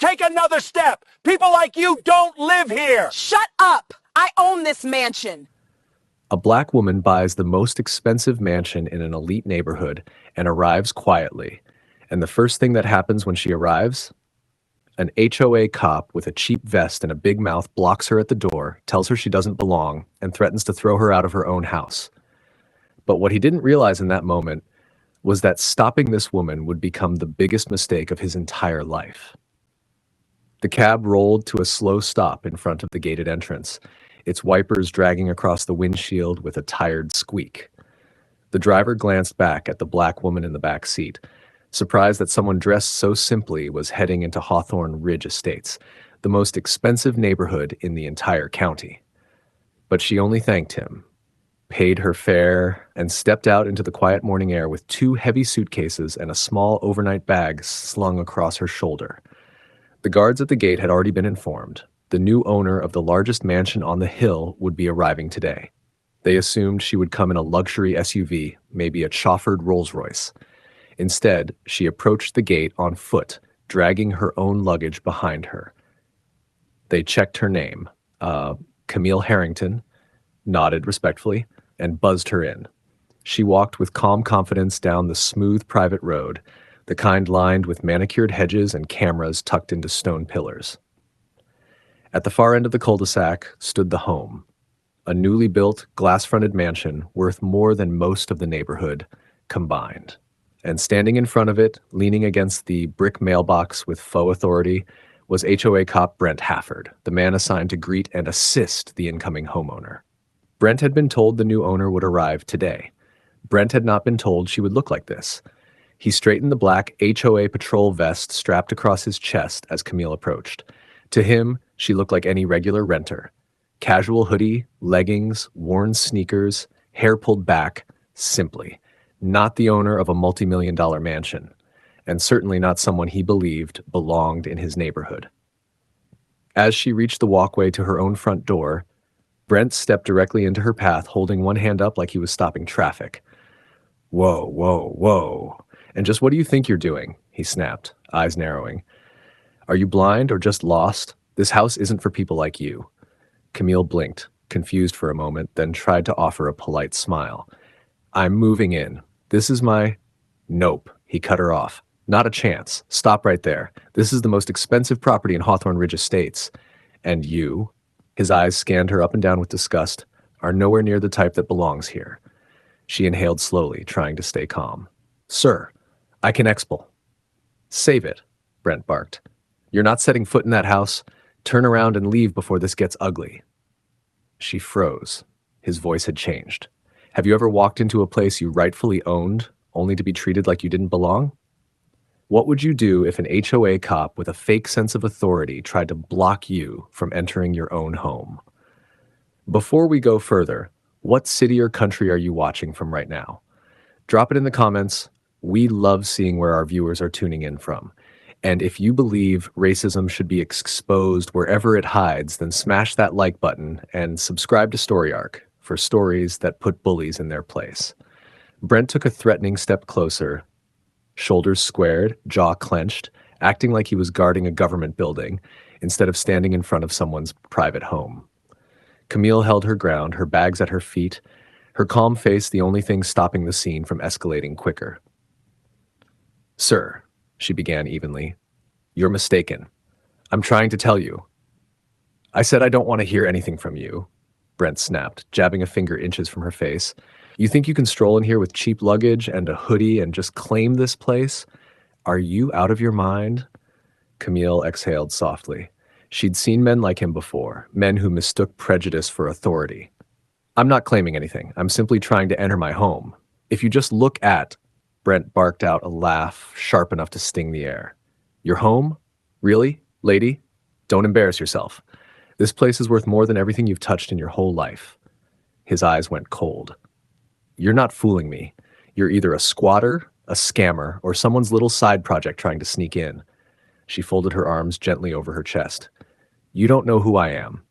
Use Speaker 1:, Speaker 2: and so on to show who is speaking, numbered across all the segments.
Speaker 1: take another step! People like you don't live here!
Speaker 2: Shut up! I own this mansion!
Speaker 3: A black woman buys the most expensive mansion in an elite neighborhood and arrives quietly. And the first thing that happens when she arrives? An HOA cop with a cheap vest and a big mouth blocks her at the door, tells her she doesn't belong, and threatens to throw her out of her own house. But what he didn't realize in that moment was that stopping this woman would become the biggest mistake of his entire life. The cab rolled to a slow stop in front of the gated entrance, its wipers dragging across the windshield with a tired squeak. The driver glanced back at the black woman in the back seat, surprised that someone dressed so simply was heading into Hawthorne Ridge Estates, the most expensive neighborhood in the entire county. But she only thanked him, paid her fare, and stepped out into the quiet morning air with 2 heavy suitcases and a small overnight bag slung across her shoulder. The guards at the gate had already been informed. The new owner of the largest mansion on the hill would be arriving today. They assumed she would come in a luxury SUV, maybe a chauffeured Rolls-Royce. Instead, she approached the gate on foot, dragging her own luggage behind her. They checked her name, Camille Harrington, nodded respectfully, and buzzed her in. She walked with calm confidence down the smooth private road, the kind lined with manicured hedges and cameras tucked into stone pillars. At the far end of the cul-de-sac stood the home, a newly built, glass-fronted mansion worth more than most of the neighborhood combined. And standing in front of it, leaning against the brick mailbox with faux authority, was HOA cop Brent Halford, the man assigned to greet and assist the incoming homeowner. Brent had been told the new owner would arrive today. Brent had not been told she would look like this. He straightened the black HOA patrol vest strapped across his chest as Camille approached. To him, she looked like any regular renter. Casual hoodie, leggings, worn sneakers, hair pulled back, simply. Not the owner of a multi-million-dollar mansion, and certainly not someone he believed belonged in his neighborhood. As she reached the walkway to her own front door, Brent stepped directly into her path, holding one hand up like he was stopping traffic. "Whoa, whoa, whoa. And just what do you think you're doing?" he snapped, eyes narrowing. "Are you blind or just lost? This house isn't for people like you." Camille blinked, confused for a moment, then tried to offer a polite smile. "I'm moving in. This is my—" "Nope," he cut her off. "Not a chance. Stop right there. This is the most expensive property in Hawthorne Ridge Estates. And you," his eyes scanned her up and down with disgust, "are nowhere near the type that belongs here." She inhaled slowly, trying to stay calm. "Sir, I can expel." "Save it," Brent barked. "You're not setting foot in that house. Turn around and leave before this gets ugly." She froze. His voice had changed. "Have you ever walked into a place you rightfully owned, only to be treated like you didn't belong? What would you do if an HOA cop with a fake sense of authority tried to block you from entering your own home?" Before we go further, what city or country are you watching from right now? Drop it in the comments. We love seeing where our viewers are tuning in from. And if you believe racism should be exposed wherever it hides, then smash that like button and subscribe to Story Arc for stories that put bullies in their place. Brent took a threatening step closer, shoulders squared, jaw clenched, acting like he was guarding a government building instead of standing in front of someone's private home. Camille held her ground, her bags at her feet, her calm face the only thing stopping the scene from escalating quicker. "Sir," she began evenly, "you're mistaken. I'm trying to tell you." "I said I don't want to hear anything from you," Brent snapped, jabbing a finger inches from her face. "You think you can stroll in here with cheap luggage and a hoodie and just claim this place? Are you out of your mind?" Camille exhaled softly. She'd seen men like him before, men who mistook prejudice for authority. "I'm not claiming anything. I'm simply trying to enter my home. If you just look at—" Brent barked out a laugh sharp enough to sting the air. "Your home? Really, lady? Don't embarrass yourself. This place is worth more than everything you've touched in your whole life." His eyes went cold. "You're not fooling me. You're either a squatter, a scammer, or someone's little side project trying to sneak in." She folded her arms gently over her chest. "You don't know who I am."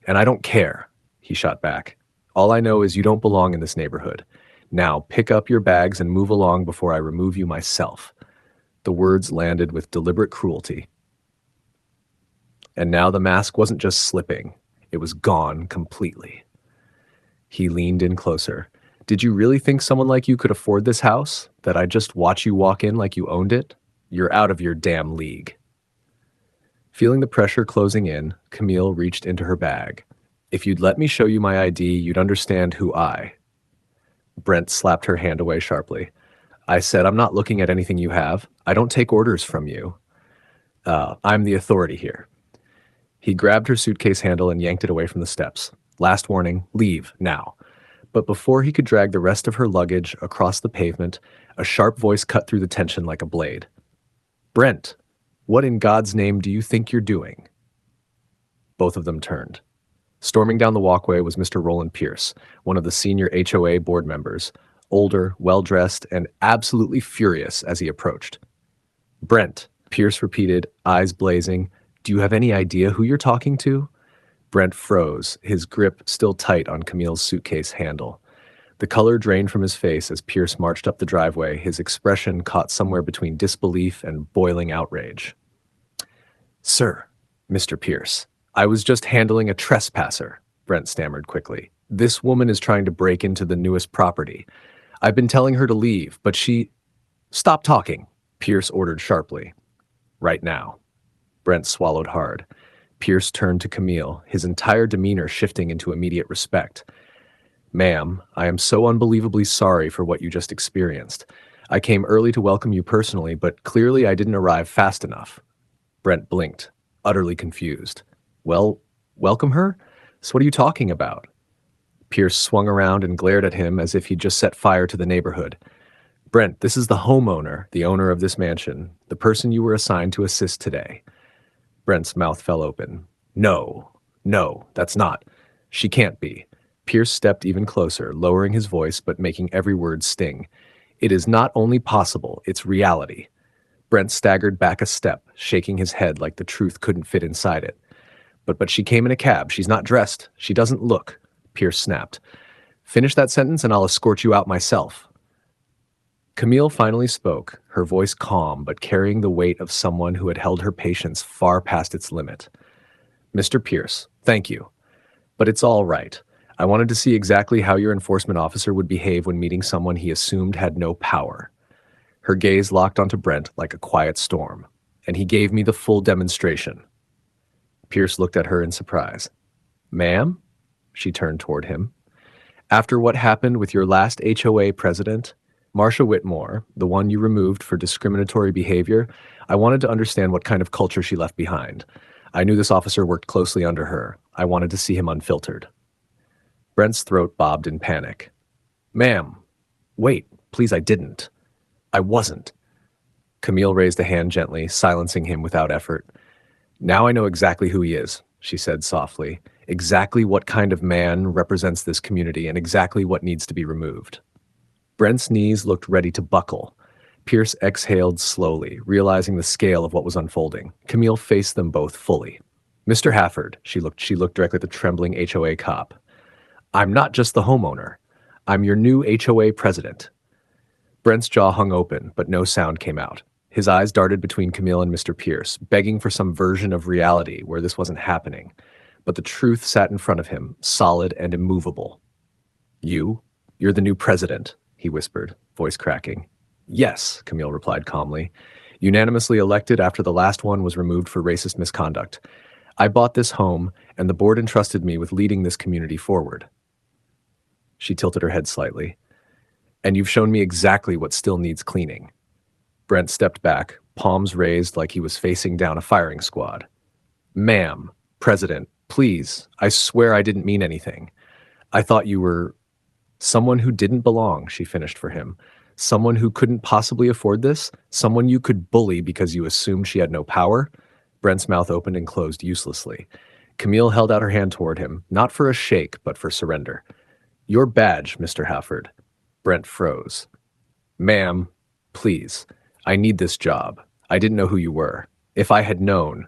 Speaker 3: "And I don't care," he shot back. "All I know is you don't belong in this neighborhood. Now pick up your bags and move along before I remove you myself." The words landed with deliberate cruelty. And now the mask wasn't just slipping, it was gone completely. He leaned in closer. Did you really think someone like you could afford this house? That I'd just watch you walk in like you owned it? You're out of your damn league. Feeling the pressure closing in, Camille reached into her bag. If you'd let me show you my ID, you'd understand who Brent slapped her hand away sharply. I said, I'm not looking at anything you have. I don't take orders from you. I'm the authority here. He grabbed her suitcase handle and yanked it away from the steps. Last warning, leave, now. But before he could drag the rest of her luggage across the pavement, a sharp voice cut through the tension like a blade. Brent, what in God's name do you think you're doing? Both of them turned. Storming down the walkway was Mr. Roland Pierce, one of the senior HOA board members, older, well-dressed, and absolutely furious as he approached. Brent, Pierce repeated, eyes blazing, do you have any idea who you're talking to? Brent froze, his grip still tight on Camille's suitcase handle. The color drained from his face as Pierce marched up the driveway, his expression caught somewhere between disbelief and boiling outrage. Sir, Mr. Pierce, I was just handling a trespasser, Brent stammered quickly. This woman is trying to break into the newest property. I've been telling her to leave, but she... Stop talking, Pierce ordered sharply. Right now. Brent swallowed hard. Pierce turned to Camille, his entire demeanor shifting into immediate respect. Ma'am, I am so unbelievably sorry for what you just experienced. I came early to welcome you personally, but clearly I didn't arrive fast enough. Brent blinked, utterly confused. Well, welcome her? So what are you talking about? Pierce swung around and glared at him as if he'd just set fire to the neighborhood. Brent, this is the homeowner, the owner of this mansion, the person you were assigned to assist today. Brent's mouth fell open. No, that's not. She can't be. Pierce stepped even closer, lowering his voice but making every word sting. It is not only possible, it's reality. Brent staggered back a step, shaking his head like the truth couldn't fit inside it. But she came in a cab. She's not dressed. She doesn't look. Pierce snapped. Finish that sentence and I'll escort you out myself. Camille finally spoke, her voice calm but carrying the weight of someone who had held her patience far past its limit. Mr. Pierce, thank you. But it's all right. I wanted to see exactly how your enforcement officer would behave when meeting someone he assumed had no power. Her gaze locked onto Brent like a quiet storm, and he gave me the full demonstration. Pierce looked at her in surprise. Ma'am? She turned toward him. After what happened with your last HOA president, Marcia Whitmore, the one you removed for discriminatory behavior, I wanted to understand what kind of culture she left behind. I knew this officer worked closely under her. I wanted to see him unfiltered. Brent's throat bobbed in panic. Ma'am, wait, please, I didn't. I wasn't. Camille raised a hand gently, silencing him without effort. Now I know exactly who he is, she said softly, exactly what kind of man represents this community and exactly what needs to be removed. Brent's knees looked ready to buckle. Pierce exhaled slowly, realizing the scale of what was unfolding. Camille faced them both fully. Mr. Halford, she looked directly at the trembling HOA cop. I'm not just the homeowner. I'm your new HOA president. Brent's jaw hung open, but no sound came out. His eyes darted between Camille and Mr. Pierce, begging for some version of reality where this wasn't happening. But the truth sat in front of him, solid and immovable. You're the new president, he whispered, voice cracking. Yes, Camille replied calmly. Unanimously elected after the last one was removed for racist misconduct. I bought this home, and the board entrusted me with leading this community forward. She tilted her head slightly. And you've shown me exactly what still needs cleaning. Brent stepped back, palms raised like he was facing down a firing squad. Ma'am, President, please, I swear I didn't mean anything. I thought you were someone who didn't belong, she finished for him. Someone who couldn't possibly afford this? Someone you could bully because you assumed she had no power? Brent's mouth opened and closed uselessly. Camille held out her hand toward him, not for a shake, but for surrender. Your badge, Mr. Halford. Brent froze. Ma'am, please. I need this job. I didn't know who you were. If I had known.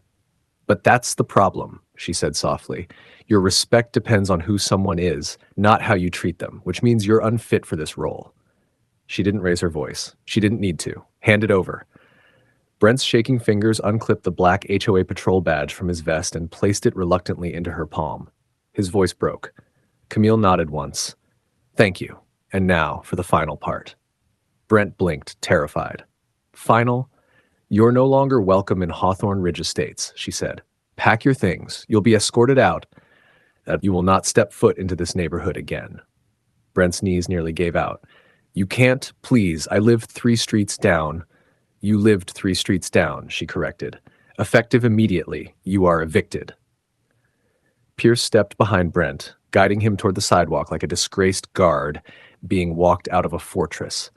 Speaker 3: But that's the problem, she said softly. Your respect depends on who someone is, not how you treat them, which means you're unfit for this role. She didn't raise her voice. She didn't need to. Hand it over. Brent's shaking fingers unclipped the black HOA patrol badge from his vest and placed it reluctantly into her palm. His voice broke. Camille nodded once. Thank you. And now for the final part. Brent blinked, terrified. Final? You're no longer welcome in Hawthorne Ridge Estates, she said. Pack your things. You'll be escorted out. You will not step foot into this neighborhood again. Brent's knees nearly gave out. You can't, please. I live 3 streets down. You lived 3 streets down, she corrected. Effective immediately. You are evicted. Pierce stepped behind Brent, guiding him toward the sidewalk like a disgraced guard being walked out of a fortress.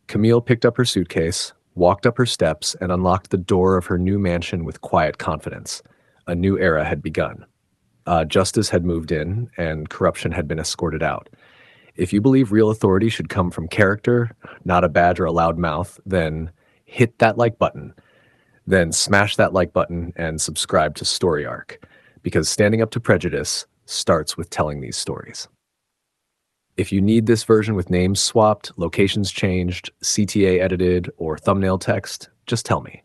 Speaker 3: Camille picked up her suitcase, walked up her steps, and unlocked the door of her new mansion with quiet confidence. A new era had begun. Justice had moved in, and corruption had been escorted out. If you believe real authority should come from character, not a badge or a loud mouth, then hit that like button. Then smash that like button and subscribe to Story Arc, because standing up to prejudice starts with telling these stories. If you need this version with names swapped, locations changed, CTA edited, or thumbnail text, just tell me.